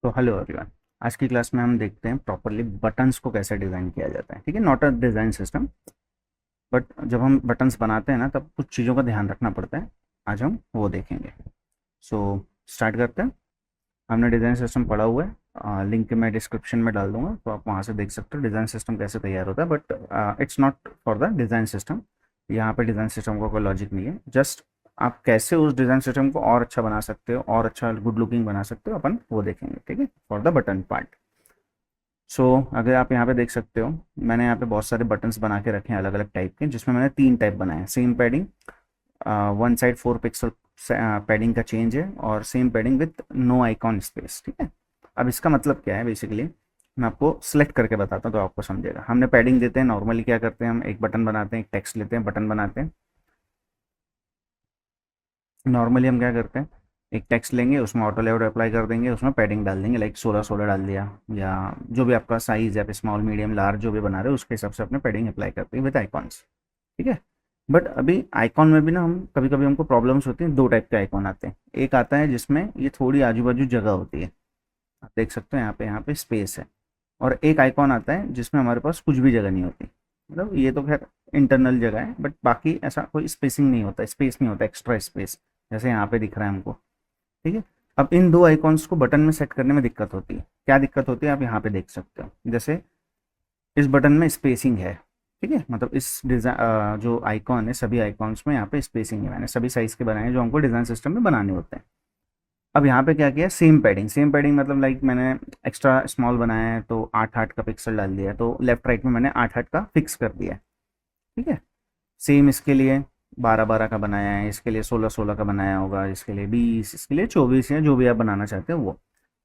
तो hello everyone. आज की क्लास में हम देखते हैं प्रॉपरली बटन्स को कैसे डिज़ाइन किया जाता है। ठीक है, not a design system, but जब हम बटन्स बनाते हैं ना तब कुछ चीज़ों का ध्यान रखना पड़ता है। आज हम वो देखेंगे। सो स्टार्ट करते हैं। हमने डिज़ाइन सिस्टम पढ़ा हुआ है, लिंक मैं डिस्क्रिप्शन में डाल दूंगा, तो आप वहाँ से देख सकते हो डिज़ाइन सिस्टम कैसे तैयार होता है। But it's not for the design system. यहाँ पे डिज़ाइन सिस्टम का कोई लॉजिक नहीं है, जस्ट आप कैसे उस डिज़ाइन सिस्टम को और अच्छा बना सकते हो और अच्छा गुड लुकिंग बना सकते हो, अपन वो देखेंगे। ठीक है, फॉर द बटन पार्ट। सो अगर आप यहाँ पे देख सकते हो, मैंने यहाँ पे बहुत सारे बटन्स बना के रखे हैं अलग अलग टाइप के, जिसमें मैंने 3 टाइप बनाए हैं। Same padding, one side 4 pixel padding का चेंज है, और same padding with no icon space. ठीक है, अब इसका मतलब क्या है बेसिकली मैं आपको सिलेक्ट करके बताता हूँ तो आपको समझेगा। हमने पैडिंग देते हैं, नॉर्मली क्या करते हैं, हम एक बटन बनाते हैं, एक टेक्स्ट लेते हैं, बटन बनाते हैं। नॉर्मली हम क्या करते हैं, एक टेक्स्ट लेंगे, उसमें ऑटो लेआउट अप्लाई कर देंगे, उसमें पैडिंग डाल देंगे, लाइक 16 डाल दिया, या जो भी आपका साइज़ है, आप स्मॉल मीडियम लार्ज जो भी बना रहे हो उसके हिसाब से अपने पैडिंग अप्लाई करते हैं विद आइकॉन्स। ठीक है, बट अभी आइकॉन में भी ना हम कभी कभी हमको प्रॉब्लम्स होती हैं। 2 टाइप के आइकॉन आते हैं। एक आता है जिसमें ये थोड़ी आजू बाजू जगह होती है, आप देख सकते हो यहाँ पे स्पेस है। और एक आइकॉन आता है जिसमें हमारे पास कुछ भी जगह नहीं होती, मतलब ये तो खैर इंटरनल जगह है, बट बाकी ऐसा कोई स्पेसिंग नहीं होता, स्पेस नहीं होता, एक्स्ट्रा स्पेस, जैसे यहाँ पे दिख रहा है हमको। ठीक है, अब इन 2 आइकॉन्स को बटन में सेट करने में दिक्कत होती है। क्या दिक्कत होती है, आप यहाँ पे देख सकते हो। जैसे इस बटन में स्पेसिंग है, ठीक है, मतलब इस डिज़ाइन जो आइकॉन है, सभी आइकॉन्स में यहाँ पे स्पेसिंग है। मैंने सभी साइज़ के बनाए हैं जो हमको डिज़ाइन सिस्टम में बनाने होते हैं। अब यहाँ पे क्या किया, सेम पैडिंग। सेम पैडिंग मतलब लाइक मैंने एक्स्ट्रा स्मॉल बनाया है तो 8 का पिक्सल डाल दिया है, तो लेफ्ट राइट में मैंने 8 का फिक्स कर दिया है। ठीक है, सेम इसके लिए 12 का बनाया है, इसके लिए 16 का बनाया होगा, इसके लिए 20, इसके लिए 24, या जो भी आप बनाना चाहते हो वो।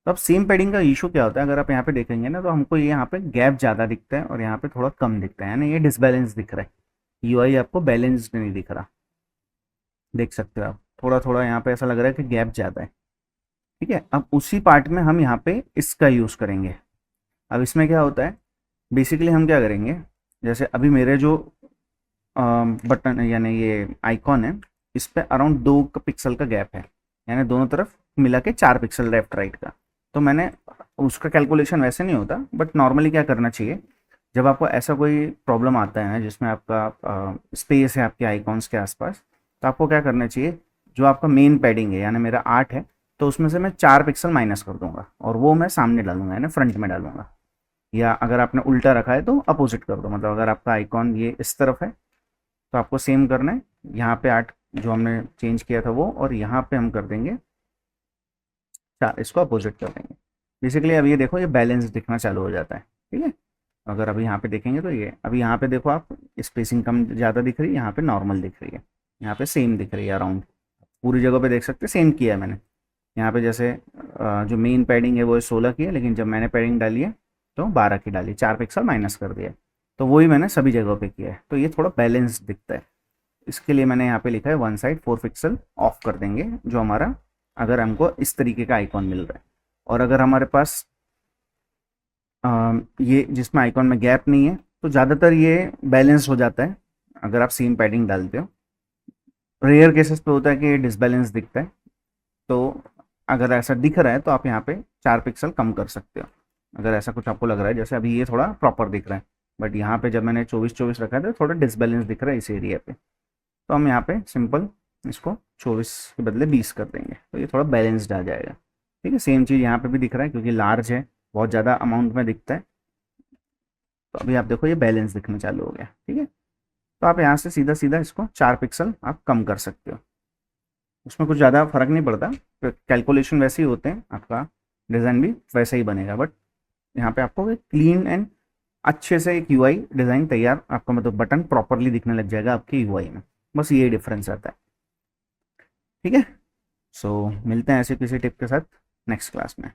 तो अब सेम पैडिंग का इशू क्या होता है, अगर आप यहाँ पे देखेंगे ना तो हमको ये यहाँ पे गैप ज़्यादा दिखता है और यहाँ पे थोड़ा कम दिखता है, यानी ये डिसबैलेंस दिख रहा है। यूआई आपको बैलेंस्ड नहीं दिख रहा, देख सकते हो आप, थोड़ा थोड़ा यहाँ पे ऐसा लग रहा है कि गैप ज़्यादा है। ठीक है, अब उसी पार्ट में हम यहाँ पे इसका यूज़ करेंगे। अब इसमें क्या होता है, बेसिकली हम क्या करेंगे, जैसे अभी मेरे जो बटन यानी ये आइकॉन है, इस पे अराउंड 2 पिक्सल का गैप है, यानी दोनों तरफ मिला के 4 पिक्सल लेफ्ट राइट का। तो मैंने उसका कैलकुलेशन वैसे नहीं होता, बट नॉर्मली क्या करना चाहिए, जब आपको ऐसा कोई प्रॉब्लम आता है ना जिसमें आपका स्पेस है आपके आइकॉन्स के आसपास, तो आपको क्या करना चाहिए, जो आपका मेन पैडिंग है यानी मेरा 8 है, तो उसमें से मैं 4 पिक्सल माइनस कर दूंगा और वो मैं सामने डालूंगा, यानी फ्रंट में डालूंगा। या अगर आपने उल्टा रखा है तो अपोजिट कर दो, मतलब अगर आपका आइकॉन ये इस तरफ है तो आपको सेम करना है, यहाँ पे 8 जो हमने चेंज किया था वो, और यहाँ पे हम कर देंगे 4, इसको अपोजिट कर देंगे। बेसिकली अब ये देखो, ये बैलेंस दिखना चालू हो जाता है। ठीक है, अगर अभी यहाँ पे देखेंगे तो ये अभी यहाँ पे देखो आप, स्पेसिंग कम ज़्यादा दिख रही है, यहाँ पे नॉर्मल दिख रही है, यहाँ पे सेम दिख रही है अराउंड। पूरी जगह पे देख सकते हैं सेम किया है मैंने। यहाँ पे जैसे जो मेन पैडिंग है वो 16 की है, लेकिन जब मैंने पैडिंग डाली है तो 12 की डाली, 4 पिक्सल माइनस कर दिया है। तो वही मैंने सभी जगहों पे किया है, तो ये थोड़ा बैलेंस दिखता है। इसके लिए मैंने यहाँ पे लिखा है वन साइड 4 पिक्सल ऑफ कर देंगे, जो हमारा अगर हमको इस तरीके का आइकॉन मिल रहा है। और अगर हमारे पास ये जिसमें आइकॉन में गैप नहीं है तो ज़्यादातर ये बैलेंस हो जाता है अगर आप सेम पैडिंग डालते हो। रेयर केसेस पे होता है कि डिसबैलेंस दिखता है, तो अगर ऐसा दिख रहा है तो आप यहाँ पे 4 पिक्सल कम कर सकते हो। अगर ऐसा कुछ आपको लग रहा है, जैसे अभी ये थोड़ा प्रॉपर दिख रहा है, बट यहाँ पे जब मैंने 24 रखा था थोड़ा डिसबैलेंस दिख रहा है इस एरिया पे, तो हम यहाँ पे सिंपल इसको 24 के बदले 20 कर देंगे, तो ये थोड़ा बैलेंस्ड आ जाएगा। ठीक है, सेम चीज़ यहाँ पे भी दिख रहा है क्योंकि लार्ज है, बहुत ज़्यादा अमाउंट में दिखता है। तो अभी आप देखो ये बैलेंस दिखना चालू हो गया। ठीक है, तो आप यहाँ से सीधा सीधा इसको 4 पिक्सल आप कम कर सकते हो, उसमें कुछ ज़्यादा फर्क नहीं पड़ता। कैलकुलेशन वैसे ही होते हैं, आपका डिज़ाइन भी वैसे ही बनेगा, बट यहाँ पे आपको एक क्लीन एंड अच्छे से एक यूआई डिज़ाइन तैयार, आपका मतलब बटन प्रॉपरली दिखने लग जाएगा आपके यूआई में। बस ये डिफरेंस आता है। ठीक है, सो मिलते हैं ऐसे किसी टिप के साथ नेक्स्ट क्लास में।